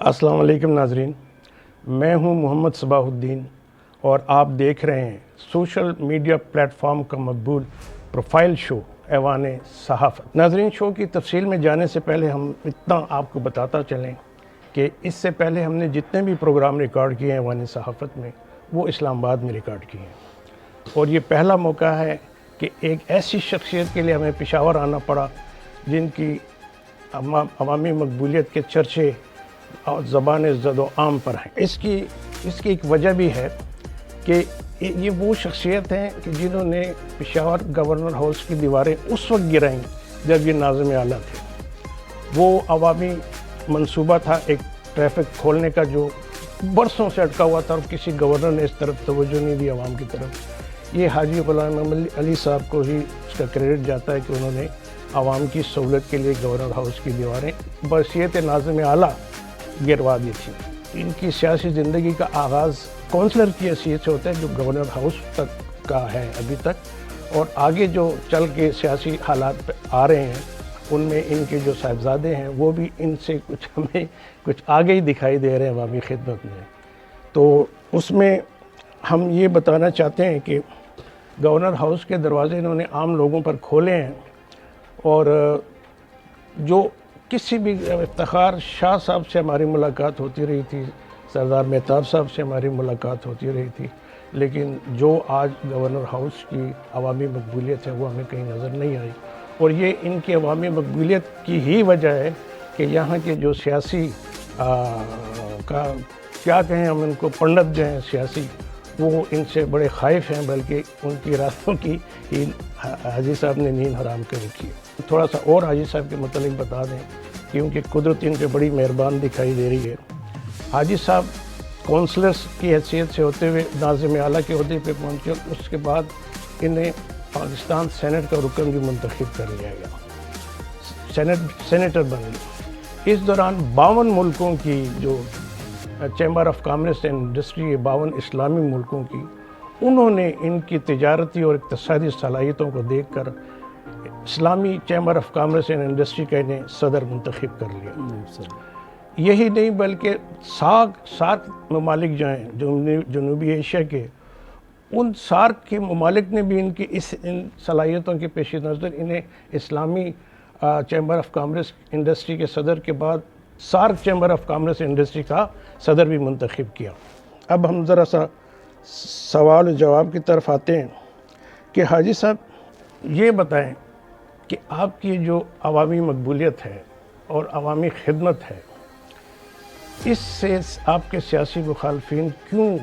السلام علیکم ناظرین، میں ہوں محمد صباح الدین اور آپ دیکھ رہے ہیں سوشل میڈیا پلیٹ فارم کا مقبول پروفائل شو ایوان صحافت۔ ناظرین، شو کی تفصیل میں جانے سے پہلے ہم اتنا آپ کو بتاتا چلیں کہ اس سے پہلے ہم نے جتنے بھی پروگرام ریکارڈ کیے ہیں ایوان صحافت میں وہ اسلام آباد میں ریکارڈ کیے ہیں، اور یہ پہلا موقع ہے کہ ایک ایسی شخصیت کے لیے ہمیں پشاور آنا پڑا جن کی عوامی مقبولیت کے چرچے اور زبان زد و عام پر ہیں۔ اس کی ایک وجہ بھی ہے کہ یہ وہ شخصیت ہیں کہ جنہوں نے پشاور گورنر ہاؤس کی دیواریں اس وقت گرائیں جب یہ ناظم اعلیٰ تھے۔ وہ عوامی منصوبہ تھا ایک ٹریفک کھولنے کا جو برسوں سے اٹکا ہوا تھا اور کسی گورنر نے اس طرف توجہ نہیں دی عوام کی طرف۔ یہ حاجی غلام علی صاحب کو ہی اس کا کریڈٹ جاتا ہے کہ انہوں نے عوام کی سہولت کے لیے گورنر ہاؤس کی دیواریں بحیثیت ناظم اعلیٰ گروا دی تھی۔ ان کی سیاسی زندگی کا آغاز کونسلر کی حیثیت سے ہوتا ہے جو گورنر ہاؤس تک کا ہے ابھی تک، اور آگے جو چل کے سیاسی حالات آ رہے ہیں ان میں ان کے جو صاحبزادے ہیں وہ بھی ان سے ہمیں کچھ آگے ہی دکھائی دے رہے ہیں عوامی خدمت میں۔ تو اس میں ہم یہ بتانا چاہتے ہیں کہ گورنر ہاؤس کے دروازے انہوں نے عام لوگوں پر کھولے ہیں، اور جو کسی بھی افتخار شاہ صاحب سے ہماری ملاقات ہوتی رہی تھی، سردار مہتاب صاحب سے ہماری ملاقات ہوتی رہی تھی، لیکن جو آج گورنر ہاؤس کی عوامی مقبولیت ہے وہ ہمیں کہیں نظر نہیں آئی، اور یہ ان کی عوامی مقبولیت کی ہی وجہ ہے کہ یہاں کے جو سیاسی کیا کہیں ہم ان کو پنڈت جو ہیں سیاسی، وہ ان سے بڑے خائف ہیں، بلکہ ان کی راتوں کی حاجی صاحب نے نیند حرام کر رکھی ہے۔ تھوڑا سا اور حاجی صاحب کے متعلق بتا دیں کیونکہ قدرت ان پہ بڑی مہربان دکھائی دے رہی ہے۔ حاجی صاحب کونسلرز کی حیثیت سے ہوتے ہوئے ناظم اعلیٰ کے عہدے پہ پہنچے، اس کے بعد انہیں پاکستان سینٹ کا رکن بھی منتخب کر لیا گیا، سینیٹر بن گئے۔ اس دوران 52 ملکوں کی جو chamber of commerce and industry ہے، 52 اسلامی ملکوں کی، انہوں نے ان کی تجارتی اور اقتصادی صلاحیتوں کو دیکھ کر اسلامی chamber of commerce and industry کا انہیں صدر منتخب کر لیا۔ یہی نہیں بلکہ سارک ممالک جو ہیں جنوبی ایشیا کے، ان سارک کے ممالک نے بھی ان صلاحیتوں کے پیش نظر انہیں اسلامی چیمبر آف کامرس انڈسٹری کے صدر کے بعد SAARC chamber of commerce industry کا صدر بھی منتخب کیا۔ اب ہم ذرا سا سوال و جواب کی طرف آتے ہیں کہ حاجی صاحب یہ بتائیں کہ آپ کی جو عوامی مقبولیت ہے اور عوامی خدمت ہے، اس سے آپ کے سیاسی مخالفین کیوں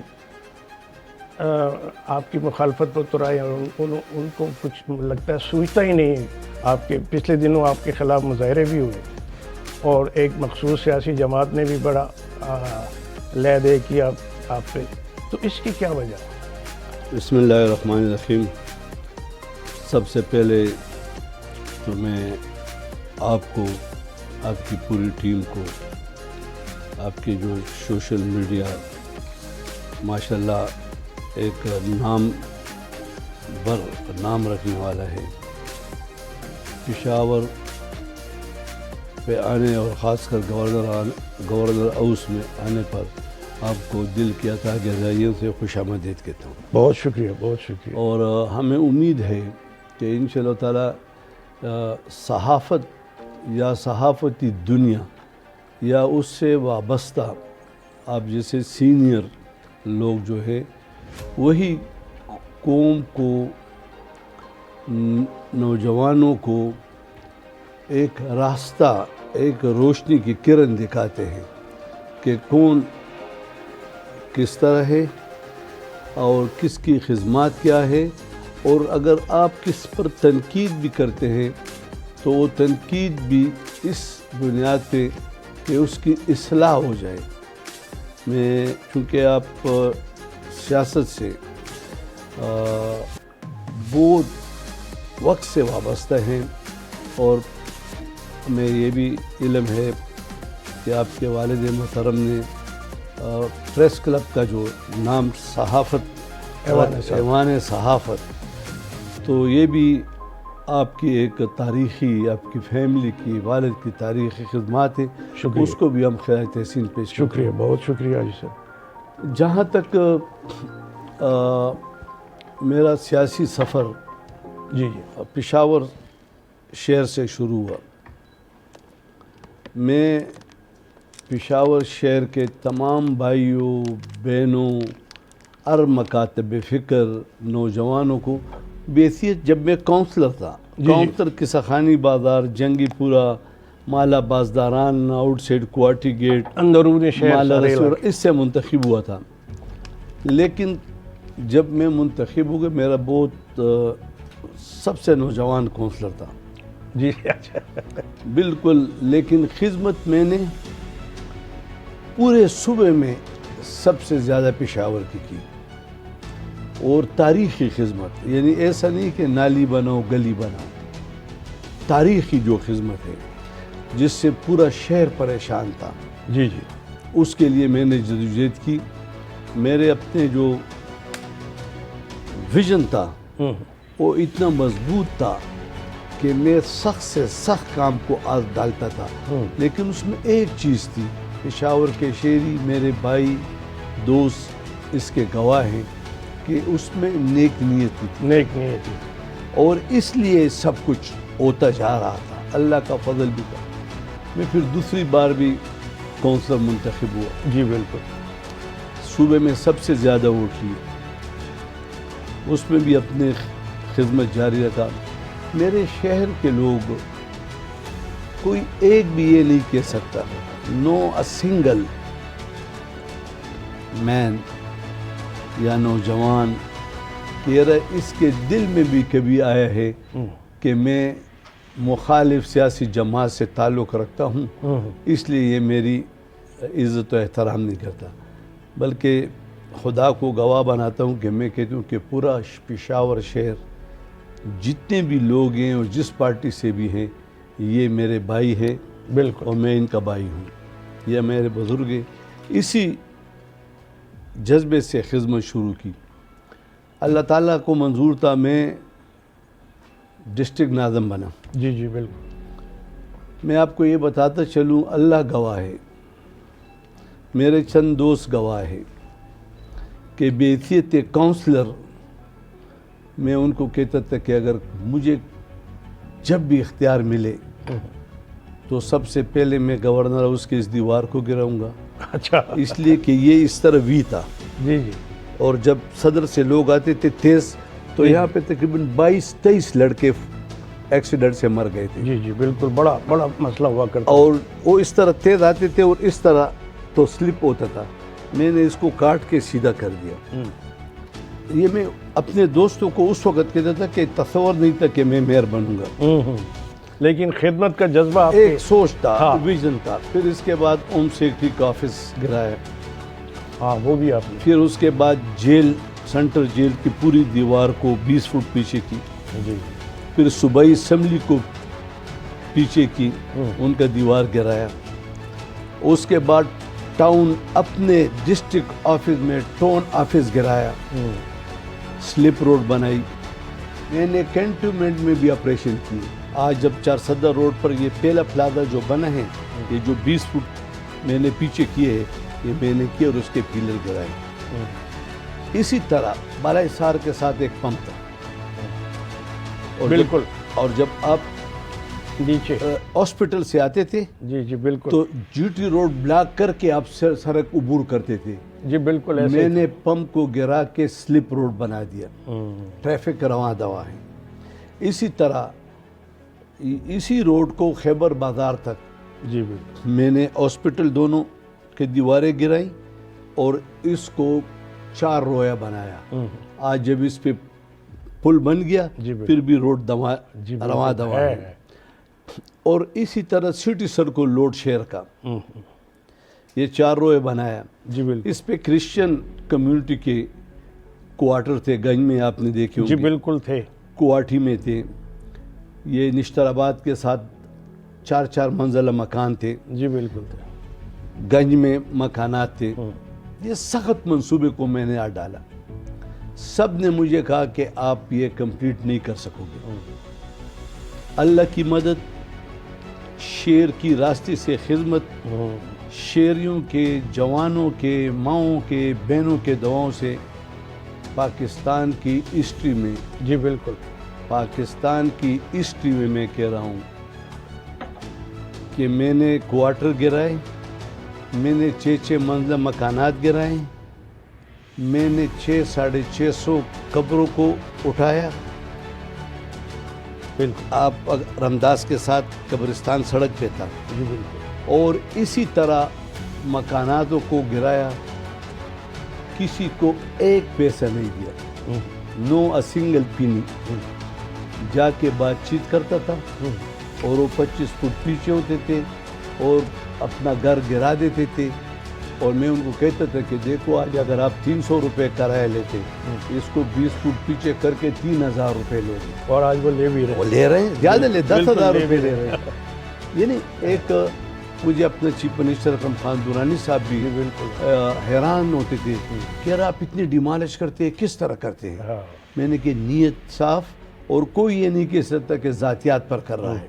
آپ کی مخالفت پر اتر آئے، اور ان کو کچھ لگتا ہے سوچتا ہی نہیں ہے۔ آپ کے پچھلے دنوں آپ کے خلاف مظاہرے بھی ہوئے اور ایک مخصوص سیاسی جماعت نے بھی بڑا لے دے کیا آپ پہ، تو اس کی کیا وجہ؟ بسم اللہ الرحمن الرحیم۔ سب سے پہلے تو میں آپ کو، آپ کی پوری ٹیم کو، آپ کے جو سوشل میڈیا ماشاءاللہ ایک نام رکھنے والا ہے، پشاور پہ آنے اور خاص کر گورنر ہاؤس میں آنے پر آپ کو دل کیا تھا گہرائیوں سے خوش آمدید کہتا ہوں۔ بہت شکریہ، بہت شکریہ۔ اور ہمیں امید ہے کہ انشاءاللہ تعالی صحافت یا صحافتی دنیا یا اس سے وابستہ آپ جیسے سینئر لوگ جو ہے وہی قوم کو، نوجوانوں کو ایک راستہ، ایک روشنی کی کرن دکھاتے ہیں کہ کون کس طرح ہے اور کس کی خدمات کیا ہے، اور اگر آپ کس پر تنقید بھی کرتے ہیں تو وہ تنقید بھی اس بنیاد پہ کہ اس کی اصلاح ہو جائے۔ میں چونکہ آپ سیاست سے بہت وقت سے وابستہ ہیں، اور ہمیں یہ بھی علم ہے کہ آپ کے والد محترم نے پریس کلب کا جو نام صحافت، ایوان صحافت، تو یہ بھی آپ کی ایک تاریخی، آپ کی فیملی کی، والد کی تاریخی خدمات ہیں، شکریہ، اس کو بھی ہم خراج تحسین پیش کرتے شکریہ، بہت شکریہ جی سر. ہیں. جہاں تک میرا سیاسی سفر جی جی پشاور شہر سے شروع ہوا. میں پشاور شہر کے تمام بھائیوں، بہنوں، اور مکاتب فکر، نوجوانوں کو بحیثیت جب میں کونسلر تھا، کونسلر قصخانی بازار، جنگی پورہ، مالا بازداران، آؤٹ سائڈ کوارٹی گیٹ، اندرون شہر مالا سارے رسول، علاقے. اس سے منتخب ہوا تھا. لیکن جب میں منتخب ہو گیا، میرا بہت سب سے نوجوان کونسلر تھا جی اچھا. بالکل. لیکن خدمت میں نے پورے صوبے میں سب سے زیادہ پشاور کی اور تاریخی خدمت. یعنی ایسا نہیں کہ نالی بناؤ، گلی بناؤ، تاریخی جو خدمت ہے جس سے پورا شہر پریشان تھا، جی جی اس کے لیے میں نے جدوجہد کی. میرے اپنے جو ویژن تھا وہ اتنا مضبوط تھا کہ میں سخت سے سخت کام کو آج ڈالتا تھا. لیکن اس میں ایک چیز تھی، پشاور کے شہری، میرے بھائی، دوست اس کے گواہ ہیں کہ اس میں نیک نیتی تھی، نیک نیت تھی. اور اس لیے سب کچھ ہوتا جا رہا تھا. اللہ کا فضل بھی تھا. میں پھر دوسری بار بھی کونسلر منتخب ہوا. جی بالکل. صوبے میں سب سے زیادہ ووٹ لیے، اس میں بھی اپنے خدمت جاری رکھا. میرے شہر کے لوگ کوئی ایک بھی یہ نہیں کہہ سکتا، نو اے سنگل مین یا نوجوان کہ اس کے دل میں بھی کبھی آیا ہے کہ میں مخالف سیاسی جماعت سے تعلق رکھتا ہوں، اس لیے یہ میری عزت و احترام نہیں کرتا. بلکہ خدا کو گواہ بناتا ہوں کہ میں کہتا ہوں کہ پورا پشاور شہر جتنے بھی لوگ ہیں اور جس پارٹی سے بھی ہیں، یہ میرے بھائی ہیں بالکل. اور میں ان کا بھائی ہوں. یہ میرے بزرگ ہیں. اسی جذبے سے خدمت شروع کی. اللہ تعالیٰ کو منظور تھا میں ڈسٹرکٹ ناظم بنا. جی جی بالکل. میں آپ کو یہ بتاتا چلوں، اللہ گواہ ہے، میرے چند دوست گواہ ہے کہ بحیثیت کونسلر میں ان کو کہتا تھا کہ اگر مجھے جب بھی اختیار ملے تو سب سے پہلے میں گورنر ہاؤس کے اس دیوار کو گراؤں گا. اچھا. اس لیے کہ یہ اس طرح وی تھا. جی جی اور جب صدر سے لوگ آتے تھے تیز، تو یہاں پہ تقریباً 22-23 لڑکے ایکسیڈنٹ سے مر گئے تھے. جی جی بالکل. بڑا بڑا مسئلہ ہوا کرتا. اور وہ اس طرح تیز آتے تھے اور اس طرح تو سلپ ہوتا تھا. میں نے اس کو کاٹ کے سیدھا کر دیا. یہ میں اپنے دوستوں کو اس وقت کہتا تھا کہ تصور نہیں تھا کہ میں میئر بنوں گا. لیکن خدمت کا جذبہ آپ ایک سوچ تھا، ہاں. ویژن تھا. پھر اس کے بعد ہوم سیکرٹری کا آفس گرایا. ہاں وہ بھی آپ نے. پھر اس کے بعد جیل، سینٹرل جیل کی پوری دیوار کو 20 فٹ پیچھے کی. جی پھر صوبائی اسمبلی کو پیچھے کی، ان کا دیوار گرایا. اس کے بعد ٹاؤن اپنے ڈسٹرکٹ آفس میں ٹاؤن آفس گرایا، سلپ روڈ بنائی. میں نے کینٹونمنٹ میں بھی آپریشن کی. آج جب چارسدہ روڈ پر یہ پہلا پلازا جو بنا ہے، یہ جو 20 فٹ میں نے پیچھے کیے ہے، یہ میں نے کیا اور اس کے پیلر گرائے. اسی طرح بالا حصار کے ساتھ ایک پمپ تھا. بالکل. اور جب آپ نیچے ہاسپٹل سے آتے تھے جی جی بالکل. تو جی ٹی روڈ بلاک کر کے آپ سڑک عبور کرتے تھے. جی بالکل ایسے میں نے پمپ کو گرا کے سلپ روڈ بنا دیا. ٹریفک رواں دوا ہے. اسی طرح اسی روڈ کو خیبر بازار تک جی بالکل. میں نے ہاسپٹل دونوں کے دیواریں گرائی اور اس کو 4 رویا بنایا. آج جب اس پہ پل بن گیا پھر بھی روڈ رواں دوا ہے. اور اسی طرح سٹی سرکل لوڈ شہر کا یہ 4 روئے بنایا. جی بالکل. اس پہ کرسچن کمیونٹی کے کوارٹر تھے. گنج میں آپ نے دیکھے ہوں جی گے، بالکل تھے. کوواٹھی میں تھے. یہ نشتر آباد کے ساتھ 4 منزلہ مکان تھے. جی بالکل تھے. گنج میں مکانات تھے. یہ سخت منصوبے کو میں نے آج ڈالا. سب نے مجھے کہا کہ آپ یہ کمپلیٹ نہیں کر سکو گے. اللہ کی مدد، شیر کی راستے سے خدمت، شیریوں کے، جوانوں کے، ماؤں کے، بہنوں کے دعاؤں سے پاکستان کی ہسٹری میں، جی بالکل، پاکستان کی ہسٹری میں کہہ رہا ہوں کہ میں نے کوارٹر گرائے، میں نے 6 منزلہ مکانات گرائے، میں نے 600-650 قبروں کو اٹھایا۔ بالکل، آپ رمداس کے ساتھ قبرستان سڑک پہ تھا، جی بالکل، اور اسی طرح مکاناتوں کو گرایا، کسی کو ایک پیسہ نہیں دیا، نو اے سنگل پینی۔ جا کے بات چیت کرتا تھا، اور وہ 25 فٹ پیچھے ہوتے تھے اور اپنا گھر گرا دیتے تھے، اور میں ان کو کہتا تھا کہ دیکھو آج اگر آپ 300 روپے کرایہ لیتے، اس کو 20 فٹ پیچھے کر کے 3000 روپے لو گے، اور آج وہ لے بھی وہ رہے لے رہے ہیں، زیادہ لے 10,000 روپے لے رہے ہیں۔ ہیں۔ یعنی ایک مجھے اپنے چیف منسٹر اکرم خان درانی صاحب بھی بالکل، حیران ہوتے تھے کہ یار آپ اتنی ڈیمالش کرتے ہیں، کس طرح کرتے ہیں؟ ہاں، میں نے کہ نیت صاف، اور کوئی یہ نہیں کہہ سکتا کہ ذاتیات پر کر رہا ہے۔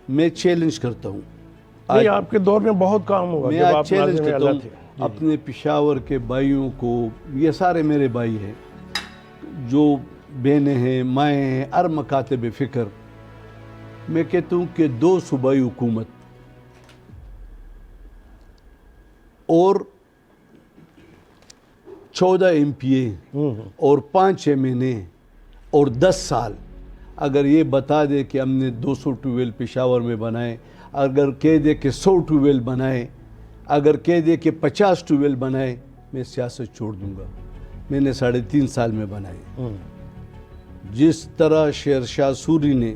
میں چیلنج کرتا ہوں، نہیں آپ کے دور میں بہت کام ہوا میں جب آج آپ چیلنج ناظم کرتا اعلیٰ ہوں تھے۔ اپنے پشاور کے بھائیوں کو، یہ سارے میرے بھائی ہیں، جو بہنیں ہیں، مائیں ہیں، ہر مکاتب فکر، میں کہتا ہوں کہ 2 صوبائی حکومت اور 14 MP اور 5 MNA اور 10 سال اگر یہ بتا دے کہ ہم نے 200 ٹیوب ویل پشاور میں بنائے، اگر کہہ دے کہ 100 ٹیوب ویل بنائے، اگر کہہ دے کہ 50 ٹیوب ویل بنائے، میں سیاست چھوڑ دوں گا۔ میں نے 3.5 سال میں بنائے۔ جس طرح شیر شاہ سوری نے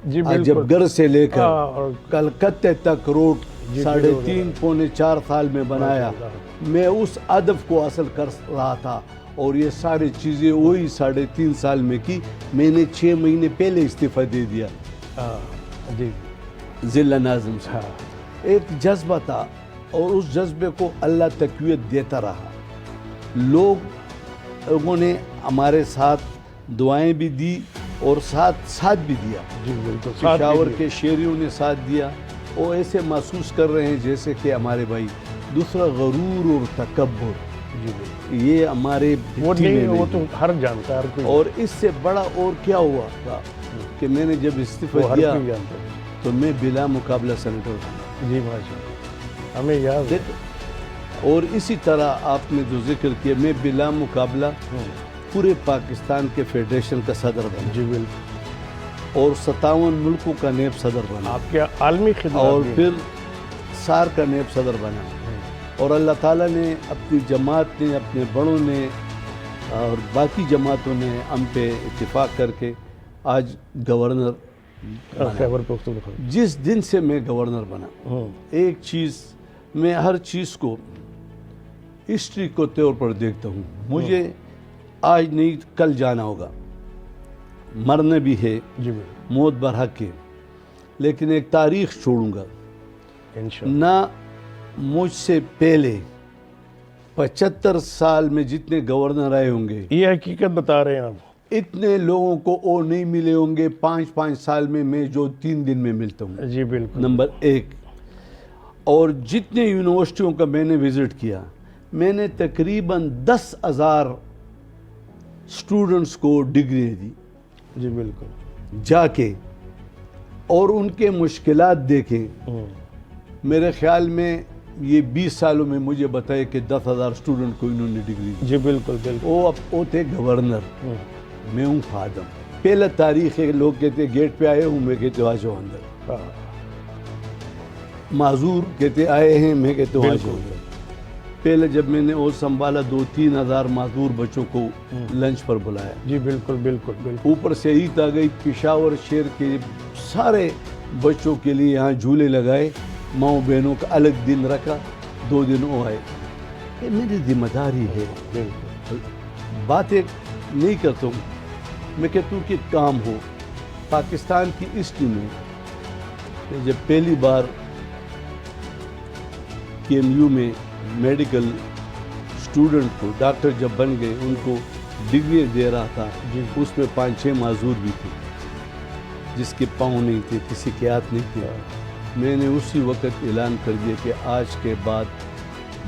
جی عجب بالکل، گڑھ سے لے کر اور کلکتے تک روڈ جی 3.5 پونے 4 سال میں بنایا، میں اس ہدف کو حاصل کر رہا تھا، اور یہ ساری چیزیں وہی 3.5 سال میں کی۔ میں نے 6 مہینے پہلے استعفیٰ دے دیا جی ضلع ناظم سے۔ ہاں، ایک جذبہ تھا، اور اس جذبے کو اللہ تقویت دیتا رہا۔ لوگوں نے ہمارے ساتھ دعائیں بھی دی اور ساتھ بھی دیا۔ جی بالکل، پشاور کے شہریوں نے ساتھ دیا، وہ ایسے محسوس کر رہے ہیں جیسے کہ ہمارے بھائی۔ دوسرا غرور اور تکبر، جی بالکل، یہ ہمارے وہ بھٹی میں نہیں، وہ نہیں تو ہے۔ ہر جانتا ہے، ہر کوئی اور اس سے بڑا اور کیا ہوا تھا کہ میں نے جب وہ استعفیٰ ہر دیا کوئی جانتا ہے۔ تو میں بلا مقابلہ سینیٹر بنا۔ جی ماشاء اللہ، ہمیں یاد ہے۔ اور اسی طرح آپ نے جو ذکر کیا، میں بلا مقابلہ پورے پاکستان کے فیڈریشن کا صدر بنا، جی بالکل، اور 57 ملکوں کا نیب صدر بنا، آپ کے عالمی خدمات اور بھی ہیں۔ پھر سار کا نیب صدر بنا۔ اور اللہ تعالیٰ نے، اپنی جماعت نے، اپنے بڑوں نے اور باقی جماعتوں نے ہم پہ اتفاق کر کے آج گورنر بنا۔ خیبر پختونخوا، جس دن سے میں گورنر بنا، ایک چیز، میں ہر چیز کو ہسٹری کو طور پر دیکھتا ہوں۔ مجھے آج نہیں کل جانا ہوگا، مرنا بھی ہے، جی بالکل، موت برحق ہے، لیکن ایک تاریخ چھوڑوں گا۔ انشاءاللہ، نہ مجھ سے پہلے 75 سال میں جتنے گورنر آئے ہوں گے، یہ حقیقت بتا رہے ہیں آپ۔ اتنے لوگوں کو وہ نہیں ملے ہوں گے 5 سال میں جو 3 دن میں ملتا ہوں۔ جی بالکل، نمبر 1۔ اور جتنے یونیورسٹیوں کا میں نے وزٹ کیا، میں نے تقریباً 10,000 اسٹوڈنٹس کو ڈگری دی جی بالکل، جا کے، اور ان کے مشکلات دیکھیں۔ میرے خیال میں یہ 20 سالوں میں مجھے بتائے کہ 10,000 اسٹوڈنٹ کو انہوں نے ڈگری دی۔ جی بالکل بالکل، وہ تھے گورنر، میں ہوں خادم۔ پہلا تاریخ ہے، لوگ کہتے گیٹ پہ آئے ہوں، میں کہتے آ جاؤ اندر۔ معذور کہتے آئے ہیں، میں کہتا ہوں آ جاؤ اندر۔ پہلے جب میں نے وہ سنبھالا 2-3 ہزار معذور بچوں کو لنچ پر بلایا۔ جی بالکل بالکل بالکل، اوپر سے عید آ گئی، پشاور شہر کے سارے بچوں کے لیے یہاں جھولے لگائے، ماؤں بہنوں کا الگ دن رکھا، 2 دن وہ آئے۔ یہ میری ذمہ داری ہے۔ بالکل، باتیں نہیں کرتا ہوں، میں کہتا ہوں کہ کام ہو۔ پاکستان کی ہسٹری میں جب پہلی بار KMU میں میڈیکل اسٹوڈنٹ کو، ڈاکٹر جب بن گئے، ان کو ڈگری دے رہا تھا، اس میں 5-6 معذور بھی تھے۔ جس کے پاؤں نہیں تھے، کسی کے ہاتھ نہیں تھے، میں نے اسی وقت اعلان کر دیا کہ آج کے بعد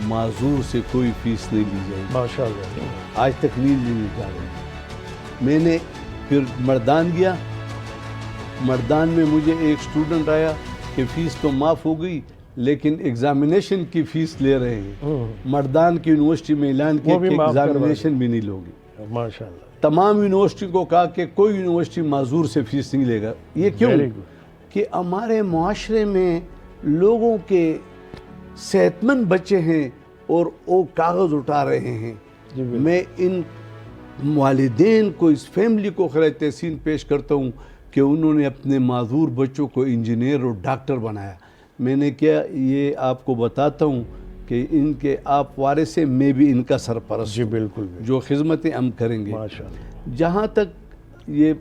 معذور سے کوئی فیس نہیں لی جائے گی. ماشاء اللہ. آج تک نہیں لینے جا رہے ہیں. میں نے پھر مردان گیا. مردان میں مجھے ایک اسٹوڈنٹ آیا کہ فیس تو معاف ہو گئی لیکن ایگزامینیشن کی فیس لے رہے ہیں. مردان کی یونیورسٹی میں اعلان کیا کہ ایگزامینیشن بھی نہیں لوگی. ماشاء اللہ. تمام یونیورسٹی کو کہا کہ کوئی یونیورسٹی معذور سے فیس نہیں لے گا. یہ کیوں؟ کہ ہمارے معاشرے میں لوگوں کے صحت مند بچے ہیں اور وہ کاغذ اٹھا رہے ہیں. میں ان والدین کو، اس فیملی کو خراج تحسین پیش کرتا ہوں کہ انہوں نے اپنے معذور بچوں کو انجینئر اور ڈاکٹر بنایا. میں نے کیا یہ آپ کو بتاتا ہوں کہ ان کے آپ وارث ہیں، میں بھی ان کا سرپرست. جی بالکل. جو خدمتیں ہم کریں گے. ماشاء اللہ. جہاں تک یہ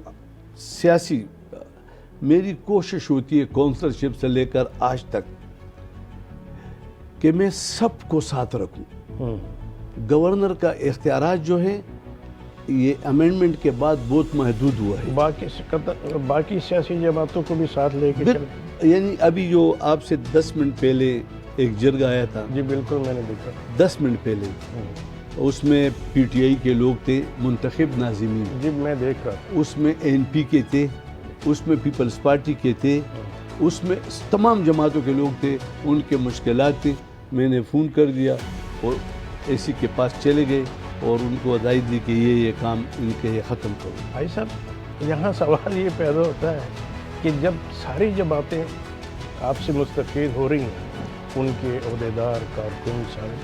سیاسی، میری کوشش ہوتی ہے کونسلرشپ سے لے کر آج تک کہ میں سب کو ساتھ رکھوں. گورنر کا اختیارات جو ہے یہ امینڈمنٹ کے بعد بہت محدود ہوا ہے. باقی سیاسی جماعتوں کو بھی ساتھ لے کے یعنی ابھی جو آپ سے 10 منٹ پہلے ایک جرگہ آیا تھا. جی بالکل، میں نے دیکھا 10 منٹ پہلے. اس میں پی ٹی آئی کے لوگ تھے، منتخب ناظمین. جی میں دیکھ رہا تھا. اس میں این پی کے تھے، اس میں پیپلز پارٹی کے تھے، اس میں تمام جماعتوں کے لوگ تھے. ان کے مشکلات تھے. میں نے فون کر دیا اور اے سی کے پاس چلے گئے اور ان کو ہدایت دی کہ یہ کام ان کے یہ ختم کرو. بھائی صاحب، یہاں سوال یہ پیدا ہوتا ہے کہ جب ساری جماعتیں آپ سے مستفید ہو رہی ہیں، ان کے عہدیدار، کارکن سارے،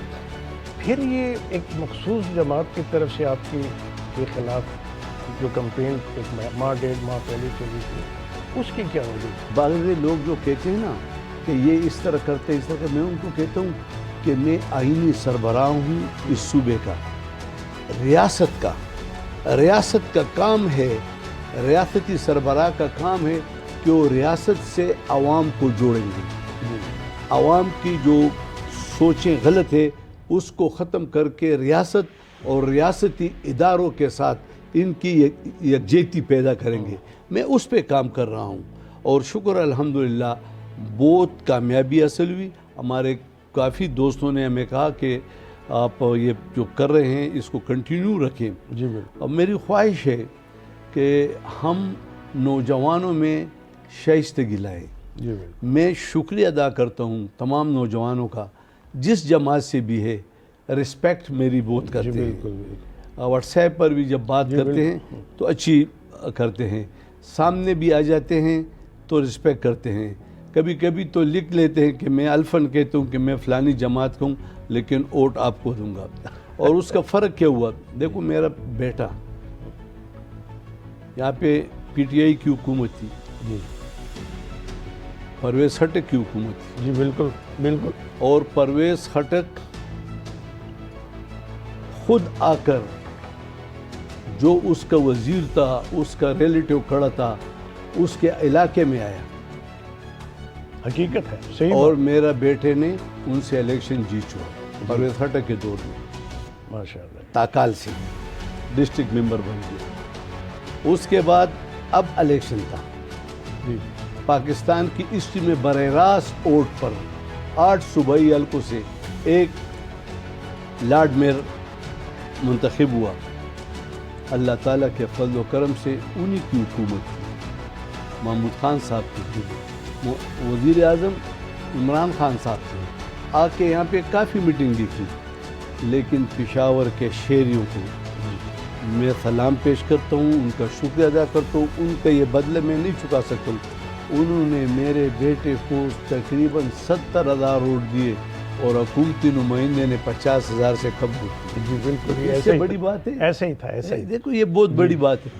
پھر یہ ایک مخصوص جماعت کی طرف سے آپ کے خلاف جو کمپین ایک ماہ 1.5 ماہ پہلے چلی تھی، اس کی کیا وجہ؟ بعض لوگ جو کہتے ہیں نا کہ یہ اس طرح کرتے ہیں، اس طرح، میں ان کو کہتا ہوں کہ میں آئینی سربراہ ہوں اس صوبے کا، ریاست کا. ریاست کا کام ہے، ریاستی سربراہ کا کام ہے کہ وہ ریاست سے عوام کو جوڑیں گے. عوام کی جو سوچیں غلط ہے اس کو ختم کر کے ریاست اور ریاستی اداروں کے ساتھ ان کی یکجہتی پیدا کریں گے. میں اس پہ کام کر رہا ہوں اور شکر الحمدللہ بہت کامیابی حاصل ہوئی. ہمارے کافی دوستوں نے ہمیں کہا کہ آپ یہ جو کر رہے ہیں اس کو کنٹینیو رکھیں. جی بالکل. اور میری خواہش ہے کہ ہم نوجوانوں میں شائستگی لائیں. جی بالکل. میں شکریہ ادا کرتا ہوں تمام نوجوانوں کا، جس جماعت سے بھی ہے. رسپیکٹ میری بہت کرتے ہیں. واٹس ایپ پر بھی جب بات کرتے ہیں تو اچھی کرتے ہیں، سامنے بھی آ جاتے ہیں تو رسپیکٹ کرتے ہیں. کبھی کبھی تو لکھ لیتے ہیں کہ میں الفن کہتا ہوں کہ میں فلانی جماعت کا ہوں لیکن ووٹ آپ کو دوں گا. اور اس کا فرق کیا ہوا؟ دیکھو میرا بیٹا یہاں پہ پی ٹی آئی کی حکومت تھی، پرویز خٹک کی حکومت تھی. جی بالکل بالکل. اور پرویز خٹک خود آ کر جو اس کا وزیر تھا، اس کا ریلیٹیو کھڑا تھا، اس کے علاقے میں آیا. حقیقت ہے، صحیح. اور میرا بیٹے نے ان سے الیکشن جیت چکا پرویز خٹک کے دور میں. ماشاء اللہ. تاکال سے ڈسٹرکٹ ممبر بن گیا. اس کے بعد اب الیکشن تھا. پاکستان کی ہسٹری میں براہ راست ووٹ پر 8 صوبائی حلقوں سے ایک لارڈ میئر منتخب ہوا. اللہ تعالیٰ کے فضل و کرم سے انہی کی حکومت تھی. محمود خان صاحب تھے، وزیر اعظم عمران خان صاحب تھے. آ کے یہاں پہ کافی میٹنگ بھی کی، لیکن پشاور کے شہریوں کو میں سلام پیش کرتا ہوں، ان کا شکریہ ادا کرتا ہوں. ان کا یہ بدلہ میں نہیں چکا سکتا ہوں. انہوں نے میرے بیٹے کو تقریباً 70,000 ووٹ دیے اور حکومتی نمائندے نے 50,000 سے کم ووٹ دیے. جی بالکل. اس سے بڑی بات ہے؟ ایسا ہی تھا، ایسا ہی. دیکھو یہ بہت بڑی بات ہے.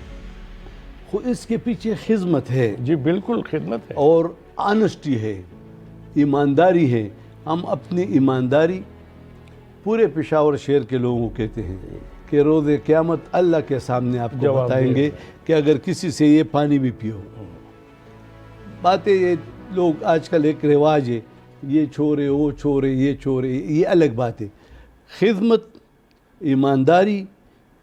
اس کے پیچھے خدمت ہے. جی بالکل خدمت ہے اور آنسٹی ہے، ایمانداری ہے. ہم اپنی ایمانداری پورے پشاور شہر کے لوگوں کو کہتے ہیں کہ روز قیامت اللہ کے سامنے آپ کو بتائیں گے کہ اگر کسی سے یہ پانی بھی پیو. باتیں یہ لوگ آج کل ایک رواج ہے، یہ چھوڑے وہ چھوڑے یہ چھوڑے، یہ الگ بات ہے. خدمت، ایمانداری،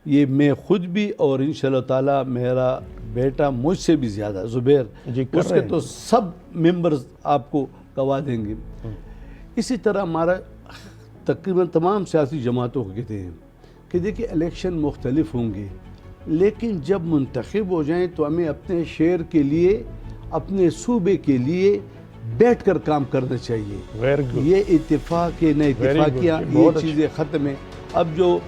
یہ میں خود بھی اور انشاءاللہ تعالیٰ میرا بیٹا مجھ سے بھی زیادہ زبیر جی کر اس رہے کے تو سب ممبرز آپ کو گواہ دیں گے. اسی طرح ہمارا تقریباً تمام سیاسی جماعتوں کو کہتے ہیں کہ دیکھیں الیکشن مختلف ہوں گے لیکن جب منتخب ہو جائیں تو ہمیں اپنے شہر کے لیے اپنے صوبے کے لیے بیٹھ کر کام کرنا چاہیے. Very good. یہ اتفاق نہ اتفاقیاں good. بہت یہ چیزیں ختم ہیں. اب جو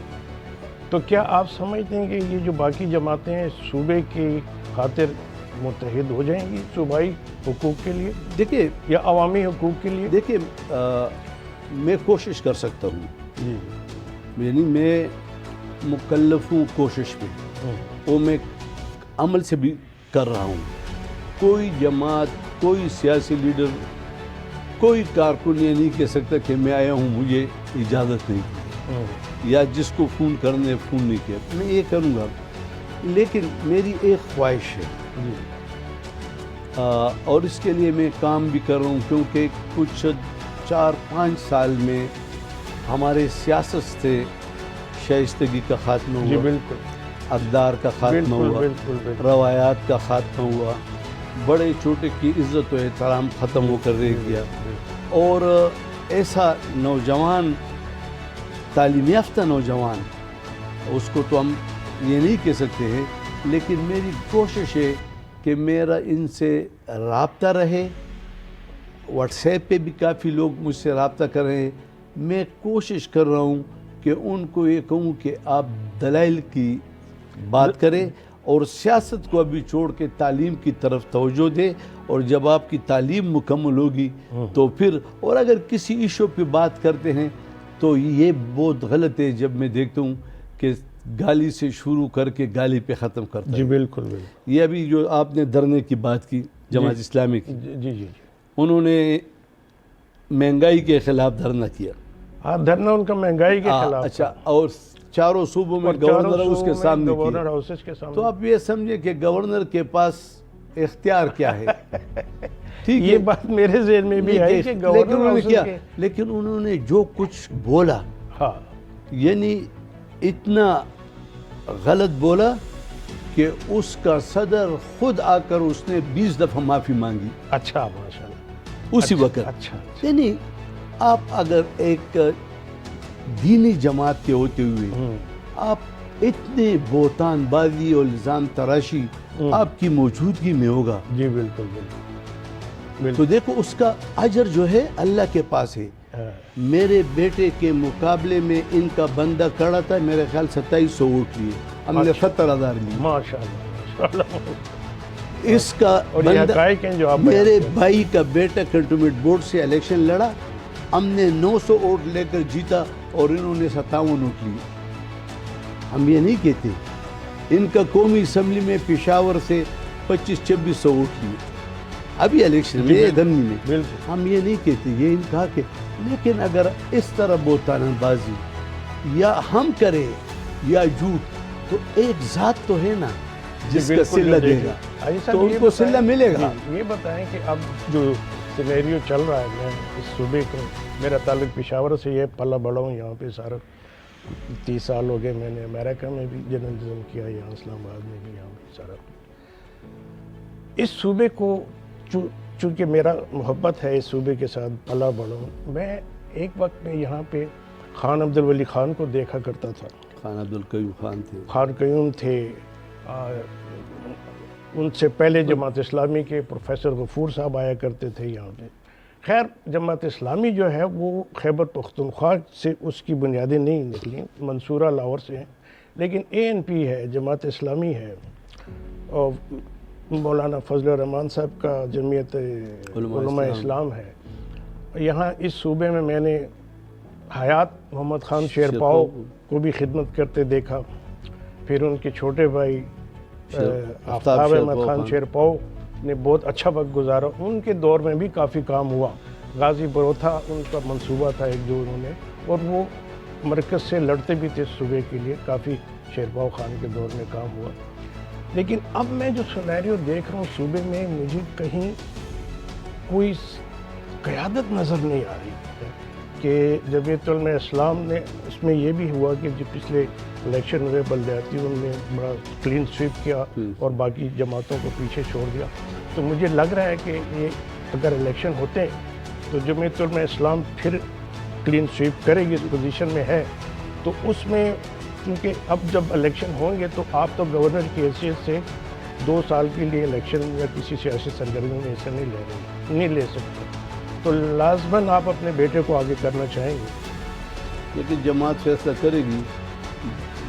تو کیا آپ سمجھتے ہیں کہ یہ جو باقی جماعتیں ہیں صوبے کی خاطر متحد ہو جائیں گی صوبائی حقوق کے لیے دیکھیں یا عوامی حقوق کے لیے؟ دیکھیں میں کوشش کر سکتا ہوں جی یعنی میں مکلف ہوں کوشش میں وہ میں عمل سے بھی کر رہا ہوں. کوئی جماعت کوئی سیاسی لیڈر کوئی کارکن یہ نہیں کہہ سکتا کہ میں آیا ہوں مجھے اجازت نہیں کی یا جس کو فون کرنے فون نہیں کیا. میں یہ کروں گا لیکن میری ایک خواہش ہے جی اور اس کے لیے میں کام بھی کر رہا ہوں کیونکہ کچھ 4-5 سال میں ہمارے سیاست سے شائستگی کا خاتمہ جی ہوا, بالکل اقدار کا خاتمہ ہوا, بالکل روایات کا خاتمہ ہوا, بڑے چھوٹے کی عزت و احترام ختم ہو کر رہ گیا. اور ایسا نوجوان تعلیم یافتہ نوجوان اس کو تو ہم یہ نہیں کہہ سکتے ہیں لیکن میری کوشش ہے کہ میرا ان سے رابطہ رہے. واٹس ایپ پہ بھی کافی لوگ مجھ سے رابطہ کر رہے ہیں. میں کوشش کر رہا ہوں کہ ان کو یہ کہوں کہ آپ دلائل کی بات کریں اور سیاست کو ابھی چھوڑ کے تعلیم کی طرف توجہ دیں اور جب آپ کی تعلیم مکمل ہوگی تو پھر اور اگر کسی ایشو پہ بات کرتے ہیں تو یہ بہت غلط ہے جب میں دیکھتا ہوں کہ گالی سے شروع کر کے گالی پہ ختم کرتا ہے. جی بالکل بالکل. یہ ابھی جو آپ نے دھرنے کی بات کی جماعت اسلامی کی جی جی جی انہوں نے مہنگائی کے خلاف دھرنا کیا. ہاں دھرنا ان کا مہنگائی کے خلاف. اچھا اور چاروں صوبوں میں گورنر ہاؤس کے سامنے گورنر کیا. ہاؤسز کے سامنے. تو آپ یہ سمجھے کہ گورنر کے پاس اختیار کیا ہے. ٹھیک یہ بات میرے ذہن میں بھی ہے کہ گورنر ہاؤسز کے لیکن انہوں نے جو کچھ بولا ہاں یعنی اتنا غلط بولا کہ اس کا صدر خود آ کر اس نے 20 دفعہ معافی مانگی اچھا ماشاءاللہ اسی وقت. اچھا یعنی آپ اگر ایک دینی جماعت کے ہوتے ہوئے آپ اتنے بہتان بازی اور الزام تراشی آپ کی موجودگی میں ہوگا جی بالکل بالکل. تو دیکھو اس کا اجر جو ہے اللہ کے پاس ہے. میرے بیٹے کے مقابلے میں ان کا بندہ کھڑا تھا میرے خیال 2700 ووٹ لیے ہم نے 70,000 لیے. ماشاءاللہ. اس کا اور یہ حقائق ہیں جو آپ میرے بھائی کا بیٹا کنٹونمنٹ بورڈ سے الیکشن لڑا ہم نے 900 ووٹ لے کر جیتا اور انہوں نے 57 ووٹ لیے. ہم یہ نہیں کہتے. ان کا قومی اسمبلی میں پشاور سے 2500-2600 ووٹ لیے ابھی الیکشن میں دھمنی میں. بالکل ہم یہ نہیں کہتے یہ ان کہا کہ لیکن اگر اس طرح بہتان بازی یا ہم کریں یا جھوٹ تو ایک ذات تو ہے نا جس کا صلہ دے گا تو ان کو صلہ ملے گا. یہ بتائیں کہ اب جو سینیریو چل رہا ہے میں اس صوبے کو میرا تعلق پشاور سے یہ پلا بڑا ہوں یہاں پہ سارا 30 سال ہو گئے. میں نے امریکہ میں بھی جرنلزم کیا یہاں اسلام آباد میں بھی یہاں پہ سارا. اس صوبے کو چونکہ میرا محبت ہے اس صوبے کے ساتھ پلا بڑا ہوں. میں ایک وقت میں یہاں پہ خان عبدالولی خان کو دیکھا کرتا تھا. خان عبدالقیوم خان تھے. خان قیوم تھے. ان سے پہلے جماعت اسلامی کے پروفیسر غفور صاحب آیا کرتے تھے یہاں پہ. خیر جماعت اسلامی جو ہے وہ خیبر پختونخوا سے اس کی بنیادیں نہیں نکلیں منصورہ لاہور سے ہیں لیکن ANP ہے جماعت اسلامی ہے اور مولانا فضل الرحمان صاحب کا جمعیت علماء اسلام ہے. یہاں اس صوبے میں میں نے حیات محمد خان شیرپاؤ کو بھی خدمت کرتے دیکھا. پھر ان کے چھوٹے بھائی آفتاب احمد خان شیرپاؤ نے بہت اچھا وقت گزارا. ان کے دور میں بھی کافی کام ہوا. غازی بروتھا ان کا منصوبہ تھا ایک جو انہوں نے اور وہ مرکز سے لڑتے بھی تھے صوبے کے لیے. کافی شیرپاؤ خان کے دور میں کام ہوا. لیکن اب میں جو سینیریو دیکھ رہا ہوں صوبے میں مجھے کہیں کوئی قیادت نظر نہیں آ رہی ہے کہ جمعیت علماء اسلام نے اس میں یہ بھی ہوا کہ جو پچھلے الیکشن ہوئے بلدیاتی ان میں بڑا کلین سویپ کیا اور باقی جماعتوں کو پیچھے چھوڑ دیا. تو مجھے لگ رہا ہے کہ یہ اگر الیکشن ہوتے ہیں تو جمعیت علماء اسلام پھر کلین سویپ کرے گی, اس پوزیشن میں ہے. تو اس میں کیونکہ اب جب الیکشن ہوں گے تو آپ تو گورنر کی حیثیت سے 2 سال کے لیے الیکشن یا کسی سیاسی سرگرمی میں حصہ نہیں لے سکتے. تو لازماً آپ اپنے بیٹے کو آگے کرنا چاہیں گے. لیکن جماعت فیصلہ کرے گی.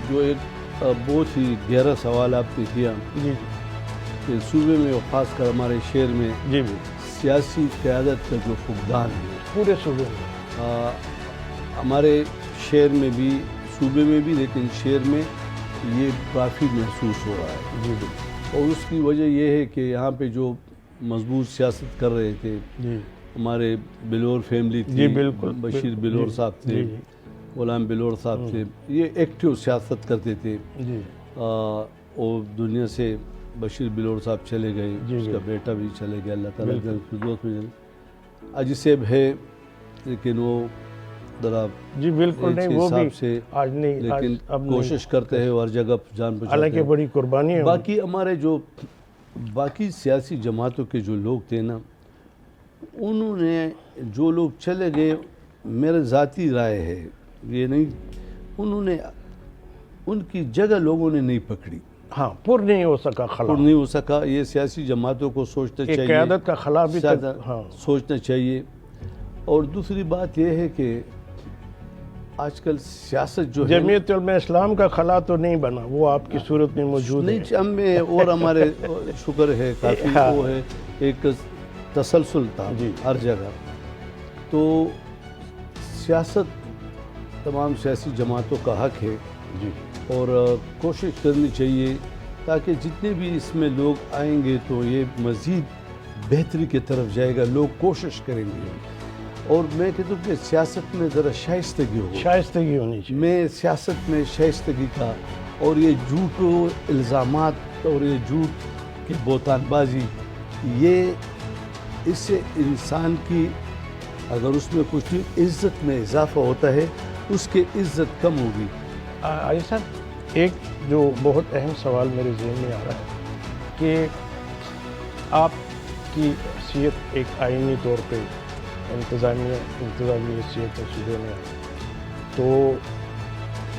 جو ایک بہت ہی گہرا سوال آپ نے کیا جی کہ صوبے میں اور خاص کر ہمارے شہر میں جی سیاسی قیادت کا جو فقدان ہے پورے صوبے میں, ہمارے شہر میں بھی, صوبے میں بھی, لیکن شہر میں یہ کافی محسوس ہو رہا ہے. جی اور اس کی وجہ یہ ہے کہ یہاں پہ جو مضبوط سیاست کر رہے تھے جی ہمارے بلور فیملی تھی, جی بالکل, بشیر بلور صاحب تھے, غلام بلور صاحب تھے, یہ ایکٹیو سیاست کرتے تھے. جی اور دنیا سے بشیر بلور صاحب چلے گئے, اس کا بیٹا بھی چلے گیا, اللہ تعالیٰ فردوس میں. اجی صاحب ہے لیکن وہ ذرا جی بالکل نہیں, وہ بھی سے آج نہیں, لیکن اب کوشش کرتے ہیں ہر جگہ جان بچاتے حالانکہ ہیں. بڑی قربانی ہے. باقی ہمارے جو باقی سیاسی جماعتوں کے جو لوگ تھے نا, انہوں نے جو لوگ چلے گئے, میرے ذاتی رائے ہے یہ نہیں, انہوں نے ان کی جگہ لوگوں نے نہیں پکڑی. ہاں, پر نہیں ہو سکا خلا, نہیں ہو سکا. یہ سیاسی جماعتوں کو سوچنا چاہیے, قیادت کا خلا بھی تک سوچنا چاہیے. اور دوسری بات یہ ہے کہ آج کل سیاست جو ہے جمعیت علماء اسلام کا خلا تو نہیں بنا, وہ آپ کی صورت میں موجود ہے. نہیں, ہم میں اور ہمارے شکر ہے کافی وہ ہے, ایک تسلسل تھا ہر جگہ. تو سیاست تمام سیاسی جماعتوں کا حق ہے جی, اور کوشش کرنی چاہیے تاکہ جتنے بھی اس میں لوگ آئیں گے تو یہ مزید بہتری کی طرف جائے گا. لوگ کوشش کریں گے. اور میں کہتا ہوں کہ سیاست میں ذرا شائستگی ہو, شائستگی ہونی چاہیے. میں سیاست میں شائستگی کا, اور یہ جھوٹ و الزامات اور یہ جھوٹ کی بہتان بازی, یہ اس سے انسان کی اگر اس میں کچھ عزت میں اضافہ ہوتا ہے, اس کی عزت کم ہوگی. آئی صاحب, ایک جو بہت اہم سوال میرے ذہن میں آ رہا ہے کہ آپ کی حیثیت ایک آئینی طور پہ انتظامی حیثیت ہے صوبے میں, تو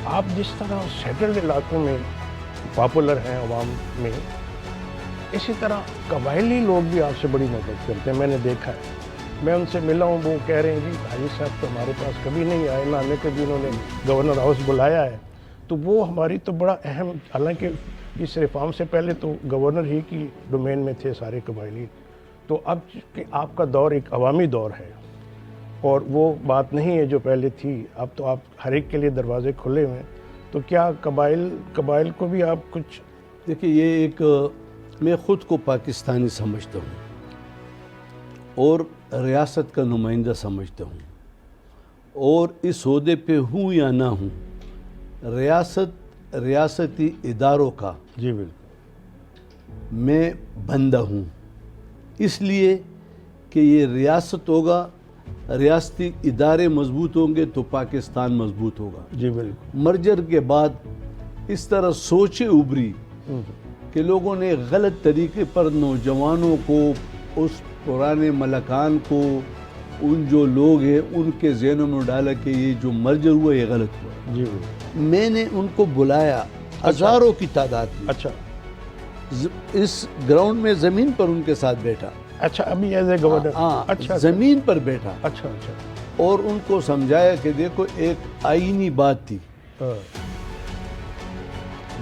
آپ جس طرح سیٹلڈ علاقوں میں پاپولر ہیں عوام میں, اسی طرح قبائلی لوگ بھی آپ سے بڑی مدد کرتے ہیں. میں نے دیکھا ہے, میں ان سے ملا ہوں, وہ کہہ رہے ہیں جی حاجی صاحب تو ہمارے پاس کبھی نہیں آئے, نہ ہمیں کبھی انہوں نے گورنر ہاؤس بلایا ہے. تو وہ ہماری تو بڑا اہم, حالانکہ یہ صرف عام سے پہلے تو گورنر ہی کی ڈومین میں تھے سارے قبائلی. تو اب کہ آپ کا دور ایک عوامی دور ہے اور وہ بات نہیں ہے جو پہلے تھی, اب تو آپ ہر ایک کے لیے دروازے کھلے ہوئے ہیں. تو کیا قبائل کو بھی آپ کچھ دیکھیے, یہ ایک میں خود کو پاکستانی سمجھتا ہوں اور ریاست کا نمائندہ سمجھتا ہوں, اور اس عہدے پہ ہوں یا نہ ہوں, ریاستی اداروں کا جی بالکل میں بندہ ہوں. اس لیے کہ یہ ریاست ہوگا, ریاستی ادارے مضبوط ہوں گے تو پاکستان مضبوط ہوگا. جی بالکل. مرجر کے بعد اس طرح سوچیں ابھری کہ لوگوں نے غلط طریقے پر نوجوانوں کو, اس پرانے ملکان کو, ان جو لوگ ہیں ان کے ذہنوں میں ڈالا کہ یہ جو مرجر ہوا یہ غلط ہوا. جی میں نے ان کو بلایا ہزاروں کی تعداد میں. اچھا, اس گراؤنڈ میں زمین پر ان کے ساتھ بیٹھا. اچھا, ابھی ایز اے گورنر. اچھا, زمین پر بیٹھا. اچھا اچھا. اور ان کو سمجھایا کہ دیکھو ایک آئینی بات تھی.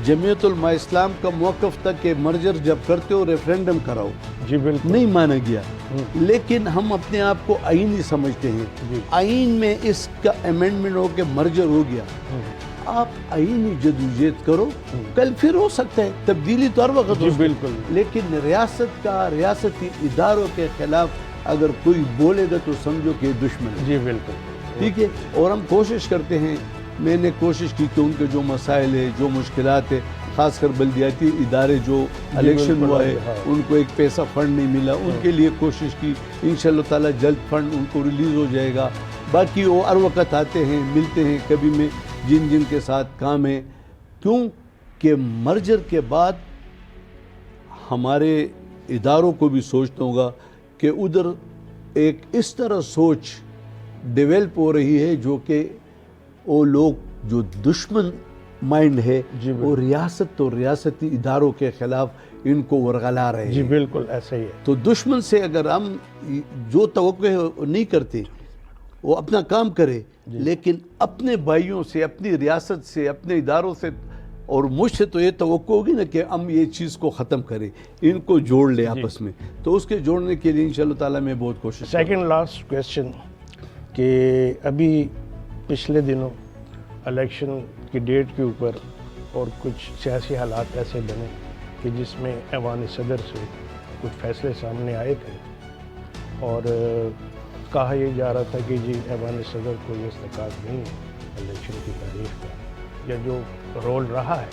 جمعیت علماء اسلام کا موقف تھا کہ مرجر جب کرتے ہو ریفرینڈم کراؤ. جی بالکل. نہیں مانا گیا, لیکن ہم اپنے آپ کو آئینی سمجھتے ہیں. آئین میں اس کا امینڈمنٹ ہو کے مرجر ہو گیا. آپ آئینی جدوجہد کرو, کل پھر ہو سکتا ہے تبدیلی تو ہر وقت. جی بالکل. لیکن ریاست کا, ریاستی اداروں کے خلاف اگر کوئی بولے گا تو سمجھو کہ دشمن ہے. جی بالکل. ٹھیک ہے. اور ہم کوشش کرتے ہیں, میں نے کوشش کی کہ ان کے جو مسائل ہیں, جو مشکلات ہیں, خاص کر بلدیاتی ادارے جو الیکشن ہوا ہے ان کو ایک پیسہ فنڈ نہیں ملا, ان کے لیے کوشش کی. انشاءاللہ تعالی جلد فنڈ ان کو ریلیز ہو جائے گا. باقی وہ ہر وقت آتے ہیں, ملتے ہیں, کبھی میں جن کے ساتھ کام ہے کیوں کہ مرجر کے بعد ہمارے اداروں کو بھی سوچنا ہوگا کہ ادھر ایک اس طرح سوچ ڈیولپ ہو رہی ہے جو کہ وہ لوگ جو دشمن مائنڈ ہے وہ ریاست اور ریاستی اداروں کے خلاف ان کو ورغلا رہے ہیں. جی بالکل ایسا ہی ہے. تو دشمن سے اگر ہم جو توقع نہیں کرتے وہ اپنا کام کرے, لیکن اپنے بھائیوں سے, اپنی ریاست سے, اپنے اداروں سے اور مجھ سے تو یہ توقع ہوگی نا کہ ہم یہ چیز کو ختم کریں, ان کو جوڑ لیں آپس میں. تو اس کے جوڑنے کے لیے انشاءاللہ تعالیٰ میں بہت کوشش کروں. سیکنڈ لاسٹ کویسچن کہ ابھی پچھلے دنوں الیکشن کی ڈیٹ کے اوپر اور کچھ سیاسی حالات ایسے بنے کہ جس میں ایوان صدر سے کچھ فیصلے سامنے آئے تھے اور کہا یہ جا رہا تھا کہ جی ایوان صدر کو یہ استحقاق نہیں ہے الیکشن کی تاریخ کا, یا جو رول رہا ہے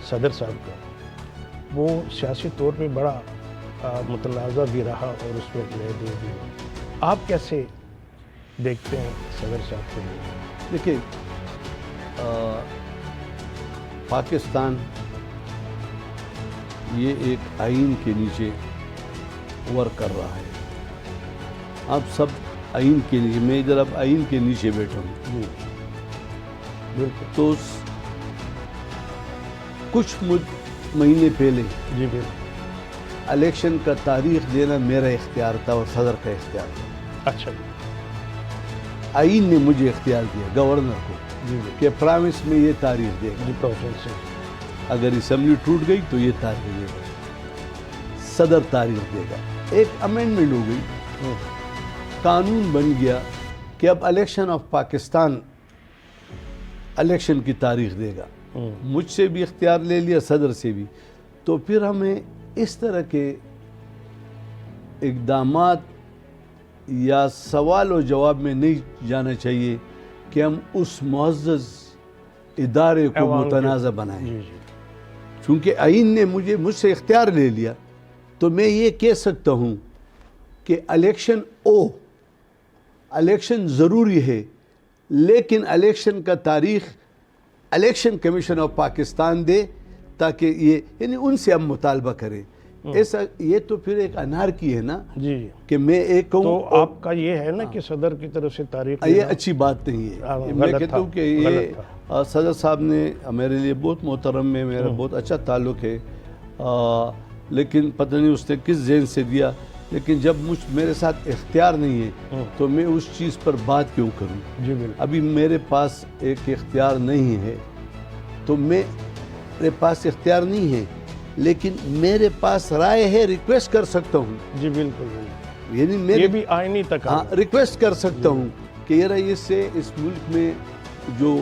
صدر صاحب کا وہ سیاسی طور پہ بڑا متنازع بھی رہا اور اس میں علیحدگی بھی ہوئی. آپ کیسے دیکھتے ہیں صدر صاحب کو؟ دیکھیں, پاکستان یہ ایک آئین کے نیچے ورک کر رہا ہے. آپ سب آئین کے نیچے, میں ادھر اب آئین کے نیچے بیٹھا ہوں. بالکل. تو کچھ مہینے پہلے جی بالکل الیکشن کا تاریخ دینا میرا اختیار تھا اور صدر کا اختیار تھا. اچھا جی. آئین نے مجھے اختیار دیا, گورنر کو, کہ پرامس میں یہ تاریخ دے گا. جی پروفیسر. اگر اسمبلی ٹوٹ گئی تو یہ تاریخ دے گا, صدر تاریخ دے گا. ایک امینڈمنٹ ہو گئی, قانون بن گیا کہ اب الیکشن آف پاکستان الیکشن کی تاریخ دے گا. مجھ سے بھی اختیار لے لیا, صدر سے بھی. تو پھر ہمیں اس طرح کے اقدامات یا سوال و جواب میں نہیں جانا چاہیے کہ ہم اس معزز ادارے کو متنازع بنائیں. چونکہ آئین نے مجھ سے اختیار لے لیا تو میں یہ کہہ سکتا ہوں کہ الیکشن ضروری ہے, لیکن الیکشن کا تاریخ الیکشن کمیشن آف پاکستان دے تاکہ یہ, یعنی ان سے ہم مطالبہ کریں. ایسا یہ تو پھر ایک انارکی ہے نا جی, کہ میں ایک کہوں. تو آپ کا یہ ہے نا کہ صدر کی طرف سے تاریخ یہ اچھی بات نہیں ہے. میں کہتا ہوں کہ یہ صدر صاحب نے میرے لیے بہت محترم ہے, میرا بہت اچھا تعلق ہے, لیکن پتہ نہیں اس نے کس ذہن سے دیا. لیکن جب میرے ساتھ اختیار نہیں ہے تو میں اس چیز پر بات کیوں کروں. جی بالکل. ابھی میرے پاس ایک اختیار نہیں ہے تو میرے پاس اختیار نہیں ہے, لیکن میرے پاس رائے ہے, ریکویسٹ کر سکتا ہوں. جی بالکل. یعنی یہ بھی آئینی تک ریکویسٹ کر سکتا ہوں کہ یہ اس سے اس ملک میں جو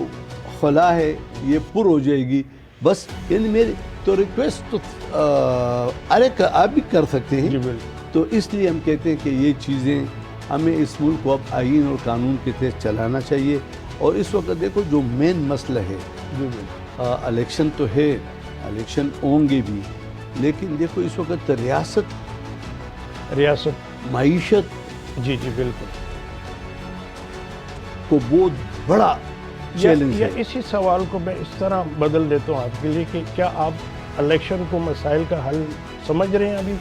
خلا ہے یہ پر ہو جائے گی بس. یعنی میری تو ریکویسٹ تو آپ بھی کر سکتے ہیں. جی بالکل. تو اس لیے ہم کہتے ہیں کہ یہ چیزیں ہمیں اس ملک کو اب آئین اور قانون کے تحت چلانا چاہیے. اور اس وقت دیکھو جو مین مسئلہ ہے, الیکشن تو ہے, الیکشن ہوں گے بھی, لیکن دیکھو اس وقت ریاست معیشت جی جی بالکل کو بہت بڑا چیلنج ہے. اسی سوال کو میں اس طرح بدل دیتا ہوں آپ کے لیے کہ کیا آپ الیکشن کو مسائل کا حل سمجھ رہے ہیں؟ ابھی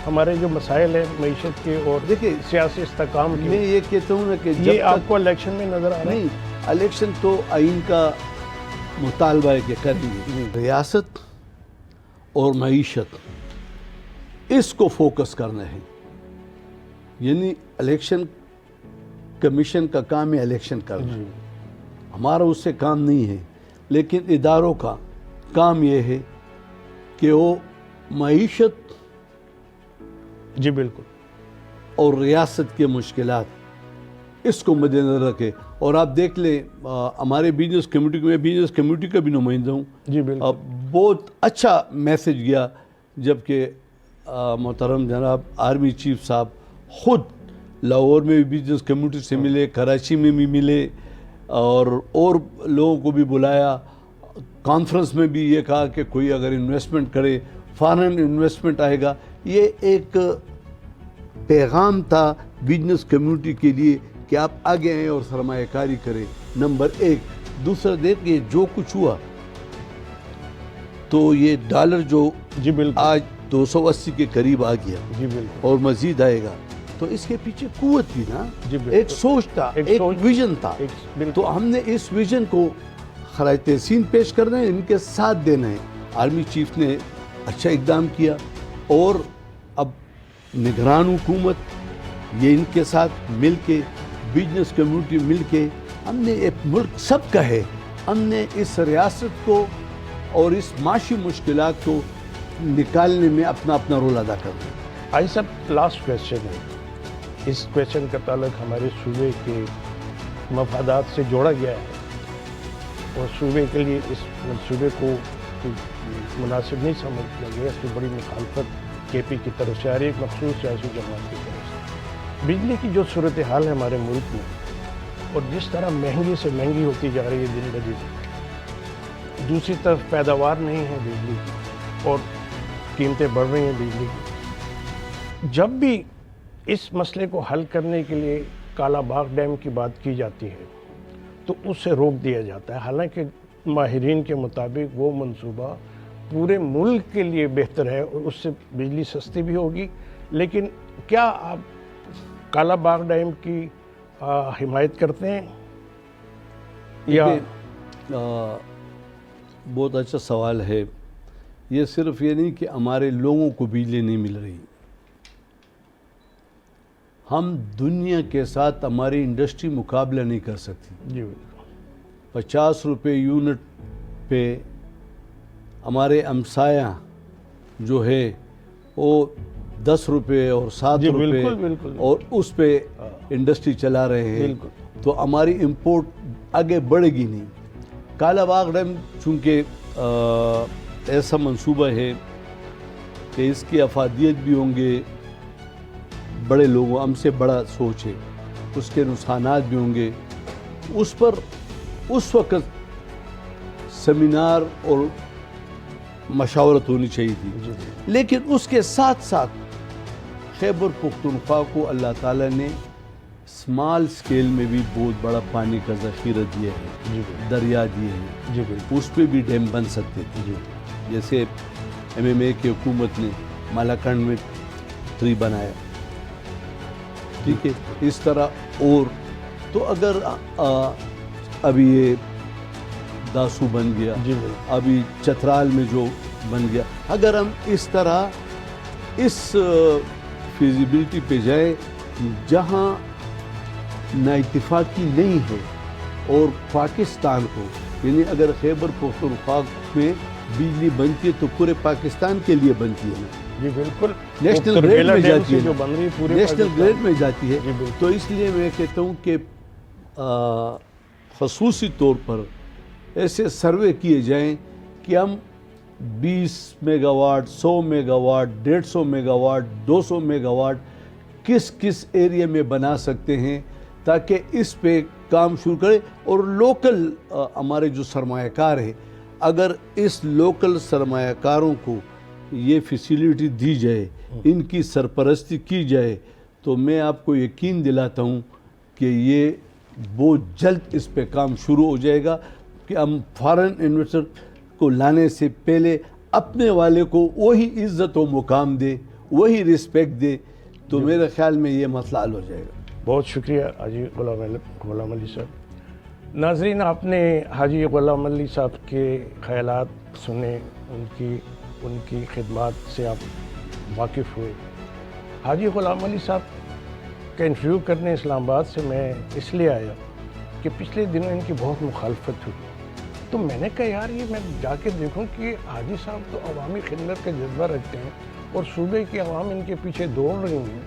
ہمارے جو مسائل ہیں معیشت کے اور دیکھیں سیاسی استحکام کے, میں یہ کہتا ہوں نا کہ یہ آپ کو الیکشن میں نظر آ رہا ہے؟ نہیں, الیکشن تو آئین کا مطالبہ ہے کہ کریں. ریاست اور معیشت اس کو فوکس کرنا ہے. یعنی الیکشن کمیشن کا کام ہے الیکشن کرنا, ہمارا اس سے کام نہیں ہے. لیکن اداروں کا کام یہ ہے کہ وہ معیشت جی بالکل اور ریاست کے مشکلات اس کو مد نظر رکھے. اور آپ دیکھ لیں ہمارے بزنس کمیونٹی میں, بزنس کمیونٹی کا بھی نمائندہ ہوں. جی بالکل. بہت اچھا میسج گیا جب کہ محترم جناب آرمی چیف صاحب خود لاہور میں بھی بزنس کمیونٹی سے ملے, کراچی میں بھی ملے, اور لوگوں کو بھی بلایا. کانفرنس میں بھی یہ کہا کہ کوئی اگر انویسٹمنٹ کرے, فارن انویسٹمنٹ آئے گا. یہ ایک پیغام تھا بزنس کمیونٹی کے لیے کہ آپ آگے آئیں اور سرمایہ کاری کریں. نمبر ایک. دوسرا دیکھیے جو کچھ ہوا تو یہ ڈالر جو جی بالکل آج 280 کے قریب آ گیا جی بالکل اور مزید آئے گا، تو اس کے پیچھے قوت تھی نا، جی بالکل، ایک سوچ تھا، ایک سوچ، ویژن تھا. بالکل تو ہم نے اس ویژن کو خراج تحسین پیش کرنا ہے، ان کے ساتھ دینا ہے. آرمی چیف نے اچھا اقدام کیا، اور اب نگران حکومت یہ ان کے ساتھ مل کے، بزنس کمیونٹی مل کے، ہم نے ایک ملک سب کا ہے، ہم نے اس ریاست کو اور اس معاشی مشکلات کو نکالنے میں اپنا اپنا رول ادا کرنا ہے. آئی صاحب لاسٹ کویشچن ہے، اس کویشچن کا تعلق ہمارے صوبے کے مفادات سے جوڑا گیا ہے، اور صوبے کے لیے اس منصوبے کو مناسب نہیں سمجھا گیا، اس کی بڑی مخالفت کے پی کی طرف سے آ رہی ہے، ایک مخصوص سیاسی جماعت کی طرف سے. بجلی کی جو صورتحال ہے ہمارے ملک میں، اور جس طرح مہنگی سے مہنگی ہوتی جا رہی ہے دن بدن، دوسری طرف پیداوار نہیں ہے بجلی کی اور قیمتیں بڑھ رہی ہیں بجلی کی. جب بھی اس مسئلے کو حل کرنے کے لیے کالا باغ ڈیم کی بات کی جاتی ہے تو اس سے روک دیا جاتا ہے، حالانکہ ماہرین کے مطابق وہ منصوبہ پورے ملک کے لیے بہتر ہے اور اس سے بجلی سستی بھی ہوگی. لیکن کیا آپ کالا باغ ڈیم کی حمایت کرتے ہیں یا؟ بہت اچھا سوال ہے. یہ صرف یہ نہیں کہ ہمارے لوگوں کو بجلی نہیں مل رہی، ہم دنیا کے ساتھ ہماری انڈسٹری مقابلہ نہیں کر سکتی. جی 50 روپے یونٹ پہ ہمارے ہمسایہ جو ہے وہ 10 روپے اور 7 جی روپے بالکل بالکل اور اس پہ انڈسٹری چلا رہے ہیں. بالکل. تو ہماری امپورٹ آگے بڑھے گی نہیں. کالا باغ ڈیم چونکہ ایسا منصوبہ ہے کہ اس کی افادیت بھی ہوں گے، بڑے لوگوں ہم سے بڑا سوچ ہے، اس کے نقصانات بھی ہوں گے. اس پر اس وقت سیمینار اور مشاورت ہونی چاہیے تھی. لیکن اس کے ساتھ ساتھ خیبر پختونخوا کو اللہ تعالیٰ نے اسمال سکیل میں بھی بہت بڑا پانی کا ذخیرہ دیا ہے، دریا دیے ہیں. جی بالکل. اس پہ بھی ڈیم بن سکتے تھے. جیسے MMA کی حکومت نے مالاکنڈ میں 3 بنایا، ٹھیک ہے. اس طرح اور تو اگر ابھی یہ داسو بن گیا، ابھی چترال میں جو بن گیا، اگر ہم اس طرح اس فیزیبلٹی پہ جائیں جہاں نا اتفاقی نہیں ہے، اور پاکستان کو، یعنی اگر خیبر پختونخوا میں بجلی بنتی ہے تو پورے پاکستان کے لیے بنتی ہے نا. جی بالکل. نیشنل گریڈ میں جاتی ہے، جو بن رہی ہے پورے نیشنل گریڈ میں جاتی ہے. جی بالکل. تو اس لیے میں کہتا ہوں کہ خصوصی طور پر ایسے سروے کیے جائیں کہ ہم 20 mega what, 100 mega what, 150 mega what, 200 mega what کس کس ایریا میں بنا سکتے ہیں، تاکہ اس پہ کام شروع کرے. اور لوکل ہمارے جو سرمایہ کار ہیں، اگر اس لوکل سرمایہ کاروں کو یہ فیسیلیٹی دی جائے، ان کی سرپرستی کی جائے، تو میں آپ کو یقین دلاتا ہوں کہ یہ بہت جلد اس پہ کام شروع ہو جائے گا، کہ ہم فارن انویسٹر کو لانے سے پہلے اپنے والے کو وہی عزت و مقام دے، وہی رسپیکٹ دے، تو میرے خیال میں یہ مسئلہ حل ہو جائے گا. بہت شکریہ حاجی غلام علی صاحب. ناظرین، آپ نے حاجی غلام علی صاحب کے خیالات سنے، ان کی خدمات سے آپ واقف ہوئے. حاجی غلام علی صاحب کا انٹرویو کرنے اسلام آباد سے میں اس لیے آیا کہ پچھلے دنوں ان کی بہت مخالفت ہوئی، تو میں نے کہا یار یہ میں جا کے دیکھوں کہ حاجی صاحب تو عوامی خدمت کا جذبہ رکھتے ہیں، اور صوبے کی عوام ان کے پیچھے دوڑ رہی ہیں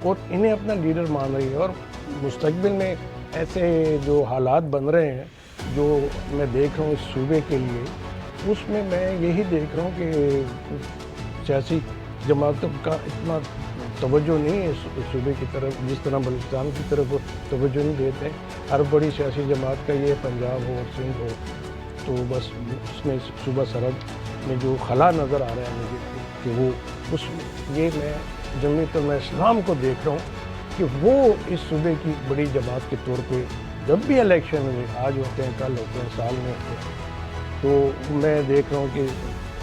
اور انہیں اپنا لیڈر مان رہی ہے. اور مستقبل میں ایسے جو حالات بن رہے ہیں جو میں دیکھ رہا ہوں اس صوبے کے لیے، اس میں یہی دیکھ رہا ہوں کہ سیاسی جماعتوں کا اتنا توجہ نہیں ہے اس صوبے کی طرف، جس طرح بلوچستان کی طرف توجہ نہیں دیتے. ہر بڑی سیاسی جماعت کا یہ پنجاب ہو، سندھ ہو، تو بس اس میں صوبہ سرحد میں جو خلا نظر آ رہا ہے مجھے کہ وہ یہ میں جمعیت اسلام کو دیکھ رہا ہوں کہ وہ اس صوبے کی بڑی جماعت کے طور پہ جب بھی الیکشن ہوئے، آج ہوتے ہیں، کل ہوتے ہیں، سال میں ہوتے ہیں، تو میں دیکھ رہا ہوں کہ